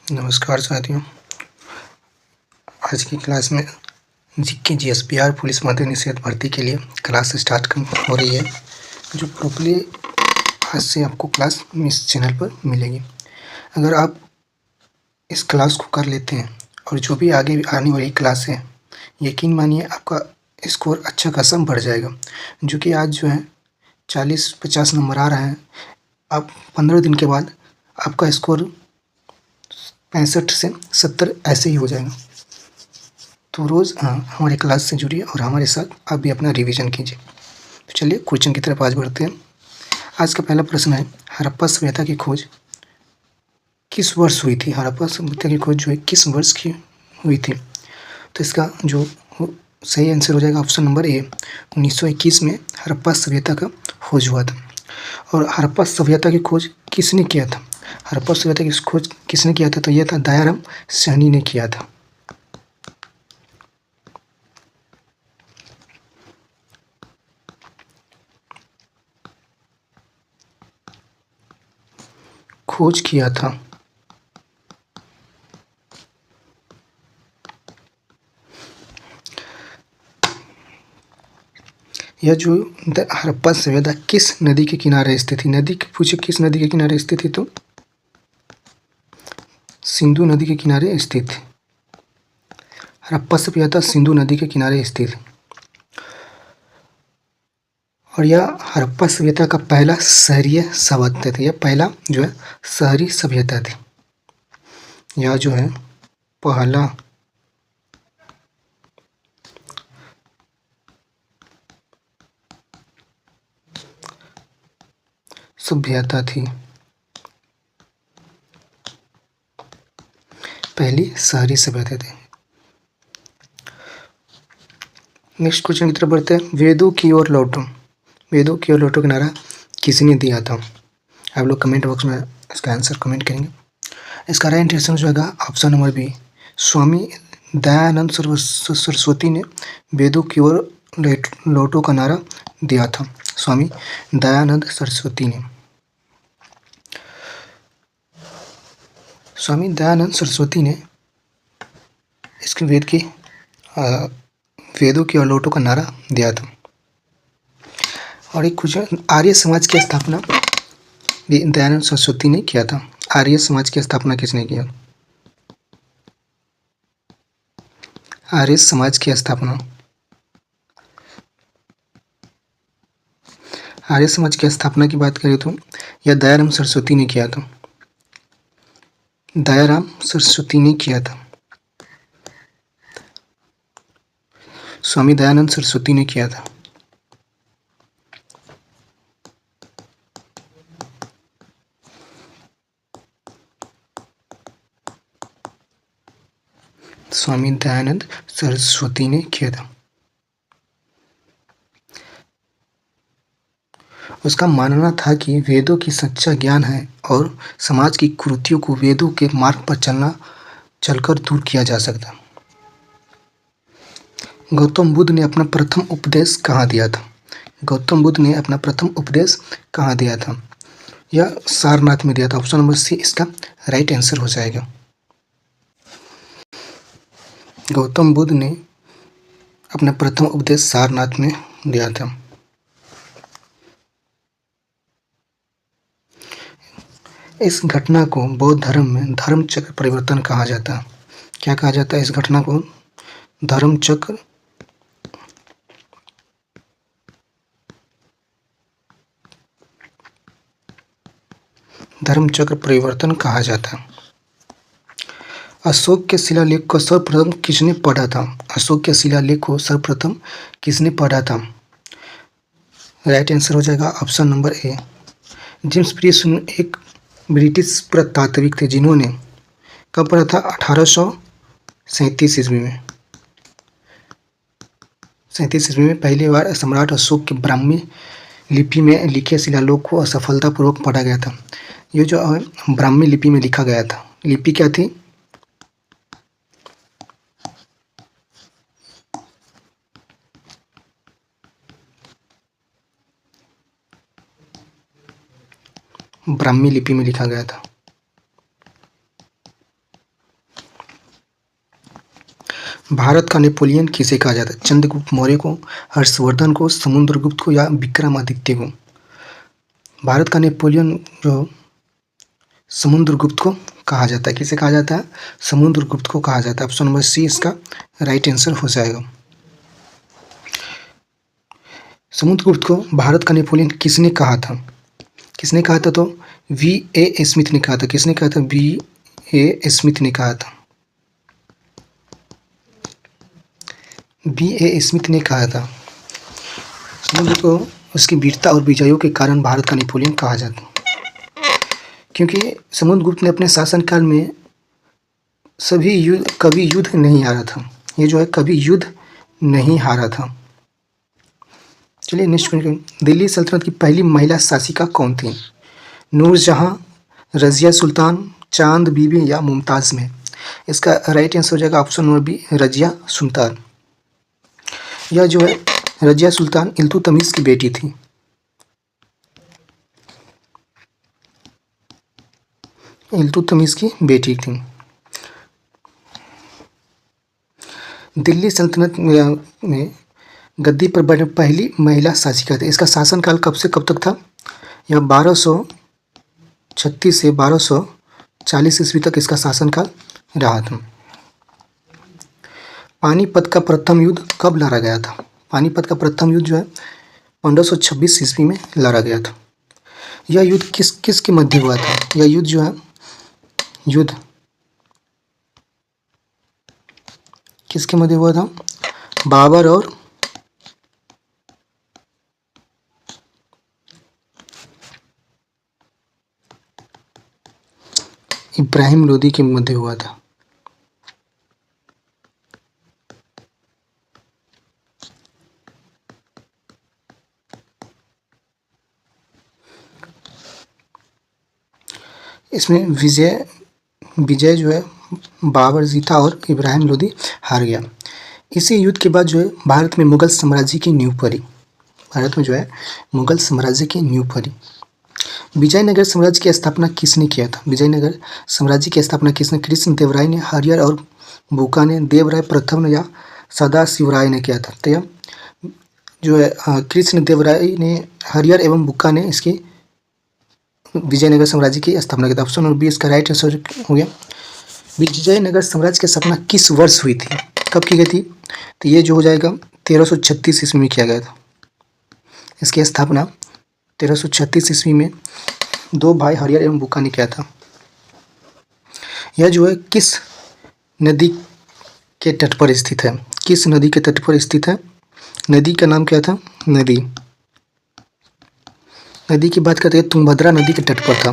नमस्कार साथियों। आज की क्लास में जीके जीएसपीआर पुलिस मद्य निषेध भर्ती के लिए क्लास स्टार्ट हो रही है, जो प्रॉपर्ली आज से आपको क्लास इस चैनल पर मिलेगी। अगर आप इस क्लास को कर लेते हैं और जो भी आगे आने वाली क्लास है, यकीन मानिए आपका स्कोर अच्छा खासा बढ़ जाएगा। जो कि आज जो है 40-50 नंबर आ रहा है, आप 15 दिन के बाद आपका स्कोर 65 से 70 ऐसे ही हो जाएगा। तो रोज़ हमारी क्लास से जुड़िए और हमारे साथ आप भी अपना रिवीजन कीजिए। तो चलिए क्वेश्चन की तरफ आज बढ़ते हैं। आज का पहला प्रश्न है, हड़प्पा सभ्यता की खोज किस वर्ष हुई थी? हड़प्पा सभ्यता की खोज जो है किस वर्ष की हुई थी? तो इसका जो सही आंसर हो जाएगा ऑप्शन नंबर ए, 1921 में हड़प्पा सभ्यता का खोज हुआ था। और हड़प्पा सभ्यता की खोज किसने किया था? हड़प्पा सभ्यता की खोज किसने किया था? तो यह था दयाराम सैनी ने किया था। खोज किया था। यह जो हड़प्पा सभ्यता किस नदी के किनारे स्थित थी? नदी पूछे किस नदी के किनारे स्थित थी? तो सिंधु नदी के किनारे स्थित थी। हड़प्पा सभ्यता सिंधु नदी के किनारे स्थित है। और यह हड़प्पा सभ्यता का पहला शहरीय सभ्यता थी। यह पहला जो है शहरी सभ्यता थी। यह जो है पहला सभ्यता थी, पहली शहरी सभ्यता थी। नेक्स्ट क्वेश्चन की तरफ बढ़ते हैं। वेदों की ओर लौटो। वेदों की ओर लौटो का नारा किसने दिया था? आप लोग कमेंट बॉक्स में इसका आंसर कमेंट करेंगे। इसका राइट आंसर जो होगा option number B, Swami Dayanand Saraswati ने वेदों की ओर लौटो का नारा दिया था। स्वामी दयानंद सरस्वती ने। स्वामी दयानंद सरस्वती ने इसके वेदों की ओर लौटो का नारा दिया था। और एक क्वेश्चन, आर्य समाज की स्थापना भी दयानंद सरस्वती ने किया था। आर्य समाज की स्थापना किसने किया? आर्य समाज की स्थापना, आर्य समाज की स्थापना की बात करें तो यह दयाराम सरस्वती ने किया था। दयाराम सरस्वती ने किया था। स्वामी दयानंद सरस्वती ने किया था। स्वामी दयानंद सरस्वती ने किया था। उसका मानना था कि वेदों की सच्चा ज्ञान है और समाज की कुरीतियों को वेदों के मार्ग पर चलकर दूर किया जा सकता। गौतम बुद्ध ने अपना प्रथम उपदेश कहाँ दिया था? गौतम बुद्ध ने अपना प्रथम उपदेश कहाँ दिया था? यह सारनाथ में दिया था। ऑप्शन नंबर सी इसका राइट आंसर हो जाएगा। गौतम बुद्ध ने अपना प्रथम उपदेश सारनाथ में दिया था। इस घटना को बौद्ध धर्म में धर्मचक्र परिवर्तन कहा जाता है। क्या कहा जाता है इस घटना को? धर्मचक्र परिवर्तन कहा जाता है। अशोक के शिलालेख को सर्वप्रथम किसने पढ़ा था? अशोक के शिलालेख को सर्वप्रथम किसने पढ़ा था? राइट आंसर हो जाएगा option number A, James Prinsep एक ब्रिटिश पुरातात्विक थे जिन्होंने कब पढ़ा था? 1837 ईस्वी में। 37 ईस्वी में पहली बार सम्राट अशोक के ब्राह्मी लिपि में लिखे शिलालेख को सफलतापूर्वक पढ़ा गया था। ये जो ब्राह्मी लिपि में लिखा गया था, लिपि क्या थी? ब्राह्मी लिपि में लिखा गया था। भारत का नेपोलियन किसे कहा जाता है? चंद्रगुप्त मौर्य को, हर्षवर्धन को, समुद्रगुप्त को या विक्रमादित्य को? भारत का नेपोलियन जो समुद्रगुप्त को कहा जाता है। किसे कहा जाता है? समुद्रगुप्त को कहा जाता है। ऑप्शन नंबर सी इसका राइट आंसर हो जाएगा। समुद्रगुप्त को भारत का नेपोलियन किसने कहा था? किसने कहा था? तो V.A. स्मिथ ने कहा था। किसने कहा था? V.A. स्मिथ ने कहा था। V.A. स्मिथ ने कहा था। समुद्रगुप्त को उसकी वीरता और विजयों के कारण भारत का नेपोलियन कहा जाता, क्योंकि समुद्रगुप्त ने अपने शासनकाल में कभी युद्ध नहीं हारा था। ये जो है कभी युद्ध नहीं हारा था। चलिए नेक्स्ट क्वेश्चन, दिल्ली सल्तनत की पहली महिला शासिका कौन थी? नूरजहां, रजिया सुल्तान, चांद बीबी या मुमताज़ में? इसका राइट आंसर हो जाएगा option number B, Razia Sultan. यह जो है रजिया सुल्तान इल्तुतमिश की बेटी थी। इल्तुतमिश की बेटी थी। दिल्ली सल्तनत में गद्दी पर बैठे पहली महिला शासिका थी। इसका शासनकाल कब से कब तक था? यह 1236 से 1240 ईस्वी तक इसका शासनकाल रहा था। पानीपत का प्रथम युद्ध कब लड़ा गया था? पानीपत का प्रथम युद्ध जो है 1526 ईस्वी में लड़ा गया था। यह युद्ध किस के मध्य हुआ था? यह युद्ध जो है किसके मध्य हुआ था? बाबर और इब्राहिम लोदी के मध्य हुआ था। इसमें विजय जो है बाबर जीता और इब्राहिम लोदी हार गया। इसी युद्ध के बाद जो है भारत में मुगल साम्राज्य की नींव पड़ी। भारत में जो है मुगल साम्राज्य की नींव पड़ी। विजयनगर साम्राज्य की स्थापना किसने किया था? विजयनगर साम्राज्य की स्थापना किसने? कृष्ण देव राय ने, हरिहर और बुक्का ने, देवराय प्रथम ने या सदाशिव राय ने किया था? तो यह जो है कृष्ण देव राय ने, हरिहर एवं बुक्का ने इसकी विजयनगर साम्राज्य की स्थापना की थी। ऑप्शन नंबर बी इसका राइट आंसर हो गया। विजयनगर साम्राज्य की स्थापना किस वर्ष हुई थी? कब की गई थी? तो ये जो हो जाएगा 1336 ईस्वी में किया गया था। इसकी स्थापना 1336 ईस्वी में दो भाई हरिहर एवं बुक्का ने किया था। यह जो है किस नदी के तट पर स्थित है? किस नदी के तट पर स्थित है? नदी का नाम क्या था? नदी की बात करते हैं तुंगभद्रा नदी के तट पर था।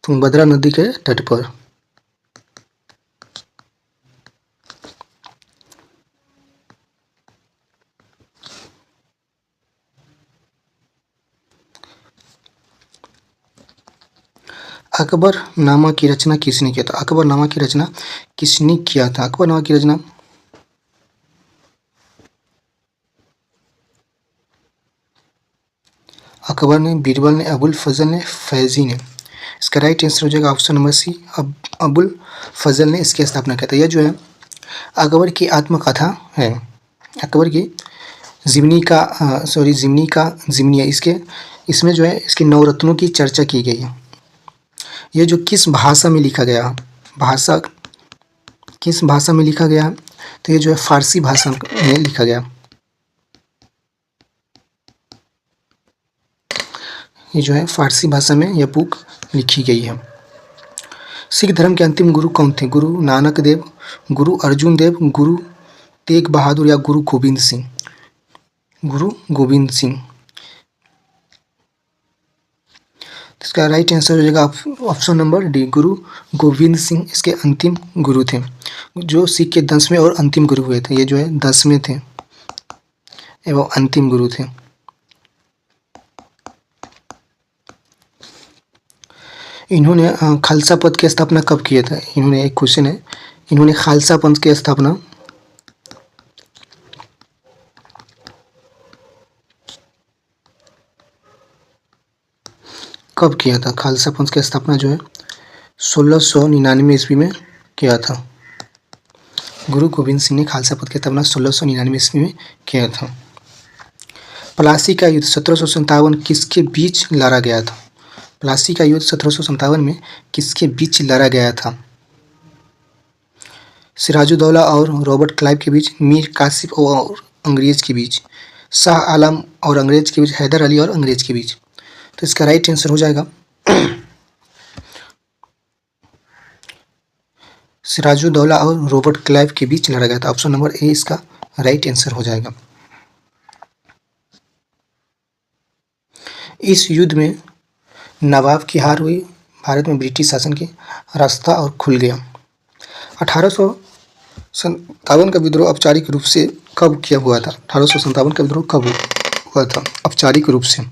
तुंगभद्रा नदी के तट पर। अकबरनामा की रचना किसने किया था? अकबरनामा की रचना किसने किया था? अकबरनामा की रचना अकबर ने, बीरबल ने, अबुल फजल ने, फैजी ने? इसका राइट आंसर हो जाएगा ऑप्शन नंबर सी, अबुल फजल ने इसकी स्थापना किया था। यह जो है अकबर की आत्मकथा है। अकबर की जिमनी है। इसमें जो है इसके नवरत्नों की चर्चा की गई है। यह जो किस भाषा में लिखा गया? किस भाषा में लिखा गया? तो ये जो है फारसी भाषा में लिखा गया। ये जो है फारसी भाषा में यह बुक लिखी गई है। सिख धर्म के अंतिम गुरु कौन थे? गुरु नानक देव, गुरु अर्जुन देव, गुरु तेग बहादुर या गुरु गोविंद सिंह? गुरु गोविंद सिंह। इसका राइट आंसर हो जाएगा ऑप्शन नंबर डी, गुरु गोविंद सिंह इसके अंतिम गुरु थे, जो सिख के 10वें और अंतिम गुरु हुए थे। ये जो है 10वें थे एवं अंतिम गुरु थे। इन्होंने खालसा पंथ की स्थापना कब किया था? इन्होंने, एक क्वेश्चन है, इन्होंने खालसा पंथ की स्थापना कब किया था? खालसा पंथ की स्थापना जो है 1699 ईस्वी में किया था। गुरु गोविंद सिंह ने खालसा पद की स्थापना 1699 ईस्वी में किया था। प्लासी का युद्ध 1757 किसके बीच लड़ा गया था? प्लासी का युद्ध 1757 में किसके बीच लड़ा गया था? सिराजुद्दौला और रॉबर्ट क्लाइव के बीच, मीर कासिम और अंग्रेज के बीच, शाह आलम और अंग्रेज के बीच, हैदर अली और अंग्रेज के बीच। तो इसका राइट आंसर हो जाएगा सिराजुद्दौला और रॉबर्ट क्लाइव के बीच लड़ा गया था। ऑप्शन नंबर ए इसका राइट आंसर हो जाएगा। इस युद्ध में नवाब की हार हुई, भारत में ब्रिटिश शासन के रास्ता और खुल गया। 1857 का विद्रोह औपचारिक रूप से कब किया हुआ था? 1857 का विद्रोह कब हुआ था औपचारिक रूप से?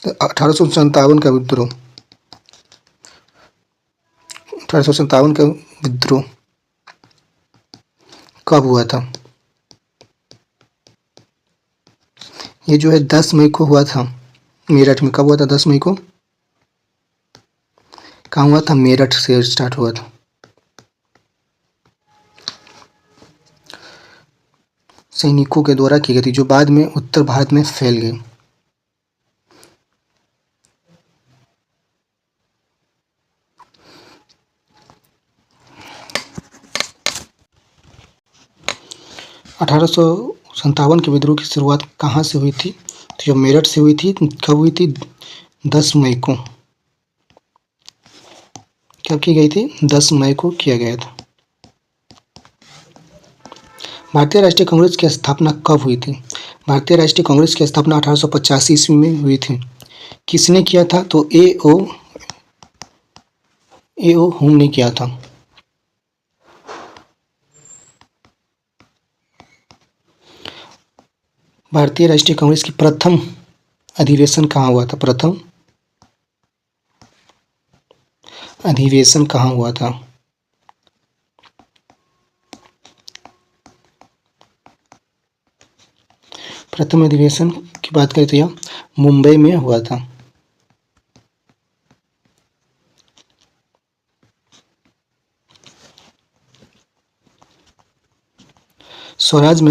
तो 1857 का विद्रोह 1857 का विद्रोह कब हुआ था? ये जो है 10 मई को हुआ था मेरठ में। कब हुआ था? 10 मई को। कहाँ हुआ था? मेरठ से स्टार्ट हुआ था। सैनिकों के द्वारा की गई थी, जो बाद में उत्तर भारत में फैल गई। अठारह सौ सत्तावन के विद्रोह की शुरुआत कहाँ से हुई थी? तो जो मेरठ से हुई थी। कब हुई थी? 10 मई को। कब की गई थी? 10 मई को किया गया था। भारतीय राष्ट्रीय कांग्रेस की स्थापना कब हुई थी? भारतीय राष्ट्रीय कांग्रेस की स्थापना 1885 ईस्वी में हुई थी। किसने किया था? तो ए ओ हुम ने किया था। भारतीय राष्ट्रीय कांग्रेस की प्रथम अधिवेशन कहाँ हुआ था? प्रथम अधिवेशन कहाँ हुआ था? प्रथम अधिवेशन की बात करें तो यह मुंबई में हुआ था। स्वराज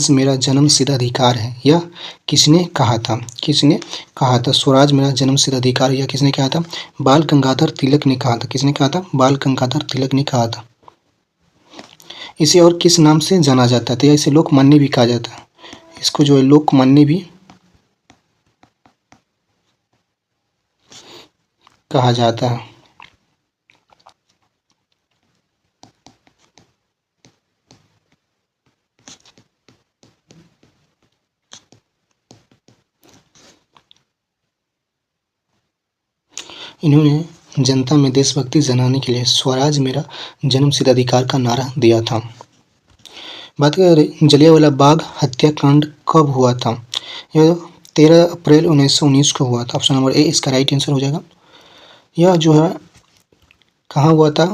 मेरा जन्मसिद्ध अधिकार है, यह किसने कहा था? किसने कहा था? स्वराज मेरा जन्मसिद्ध अधिकार, यह किसने कहा था? बाल गंगाधर तिलक ने कहा था। किसने कहा था? बाल गंगाधर तिलक ने कहा था। इसे और किस नाम से जाना जाता है? तो इसे लोकमान्य भी कहा जाता है। इसको जो है लोकमान्य भी कहा जाता है। इन्होंने जनता में देशभक्ति जनाने के लिए स्वराज मेरा जन्मसिद्ध अधिकार का नारा दिया था। बात करें जलियांवाला बाग हत्याकांड कब हुआ था? यह 13 अप्रैल 1919 को हुआ था। ऑप्शन नंबर ए इसका राइट आंसर हो जाएगा। यह जो है कहाँ हुआ था?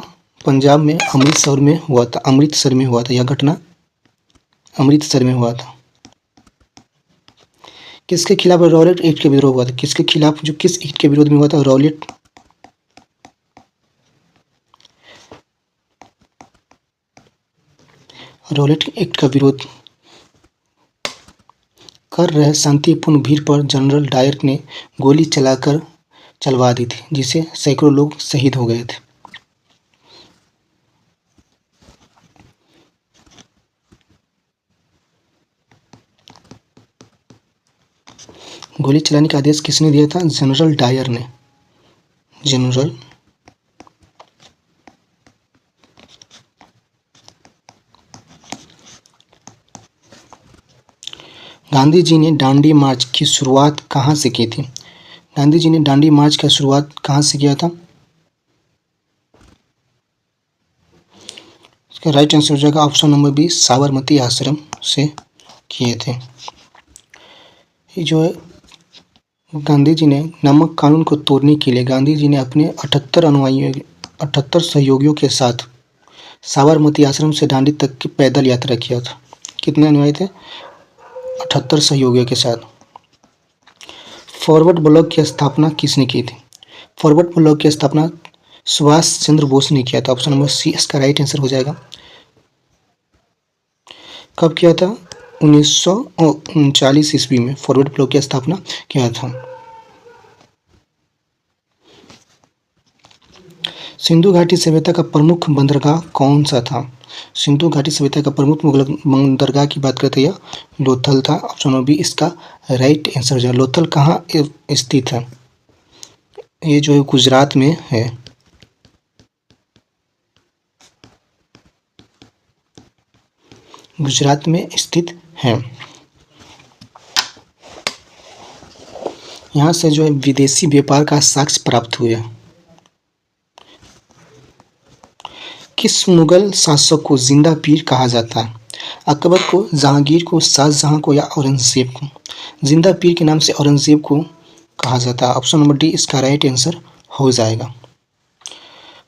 पंजाब में अमृतसर में हुआ था। अमृतसर में हुआ था यह घटना, अमृतसर में हुआ था। किसके खिलाफ रॉलेट एक्ट का विरोध हुआ था? किसके खिलाफ, जो किस एक्ट के विरोध में हुआ था? रॉलेट एक्ट का विरोध कर रहे शांतिपूर्ण भीड़ पर जनरल डायर ने गोली चलवा दी थी, जिससे सैकड़ों लोग शहीद हो गए थे। गोली चलाने का आदेश किसने दिया था? जनरल डायर ने। जनरल गांधी जी ने दांडी मार्च की शुरुआत कहाँ से की थी? गांधी जी ने दांडी मार्च का शुरुआत कहाँ से किया था? इसका राइट आंसर हो जाएगा ऑप्शन नंबर बी, साबरमती आश्रम से किए थे। ये जो है गांधी जी ने नमक कानून को तोड़ने के लिए गांधी जी ने अपने 78 सहयोगियों के साथ साबरमती आश्रम से दांडी तक की पैदल यात्रा किया था। कितने अनुयायी थे? 78 सहयोगियों के साथ। फॉरवर्ड ब्लॉक की स्थापना किसने की थी? फॉरवर्ड ब्लॉक की स्थापना सुभाष चंद्र बोस ने किया था। ऑप्शन नंबर सी इसका राइट आंसर हो जाएगा। कब किया था? 1939 ईस्वी में फॉरवर्ड ब्लॉक की स्थापना किया था। सिंधु घाटी सभ्यता का प्रमुख बंदरगाह कौन सा था? सिंधु घाटी सभ्यता का प्रमुख मुगल बंदरगाह की बात करते हैं, लोथल था। ऑप्शन नंबर बी इसका राइट आंसर हो जाएगा। लोथल कहाँ स्थित है? ये जो है गुजरात में है। गुजरात में स्थित है। यहाँ से जो है विदेशी व्यापार का साक्ष्य प्राप्त हुए। किस मुगल शासक को जिंदा पीर कहा जाता है? अकबर को, जहांगीर को, शाहजहां को या औरंगजेब को? जिंदा पीर के नाम से औरंगजेब को कहा जाता है। ऑप्शन नंबर डी इसका राइट आंसर हो जाएगा।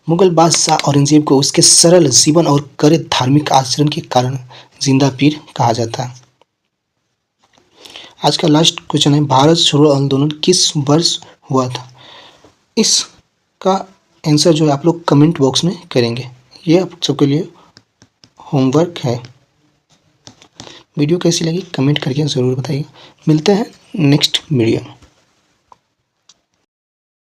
मुगल बादशाह औरंगजेब को उसके सरल जीवन और कड़े धार्मिक आचरण के कारण जिंदा पीर कहा जाता है। आज का लास्ट क्वेश्चन है, भारत छोड़ो आंदोलन किस वर्ष हुआ था? इसका आंसर जो है आप लोग कमेंट बॉक्स में करेंगे। ये आप सबके लिए होमवर्क है। वीडियो कैसी लगी कमेंट करके ज़रूर बताइए। मिलते हैं नेक्स्ट वीडियो।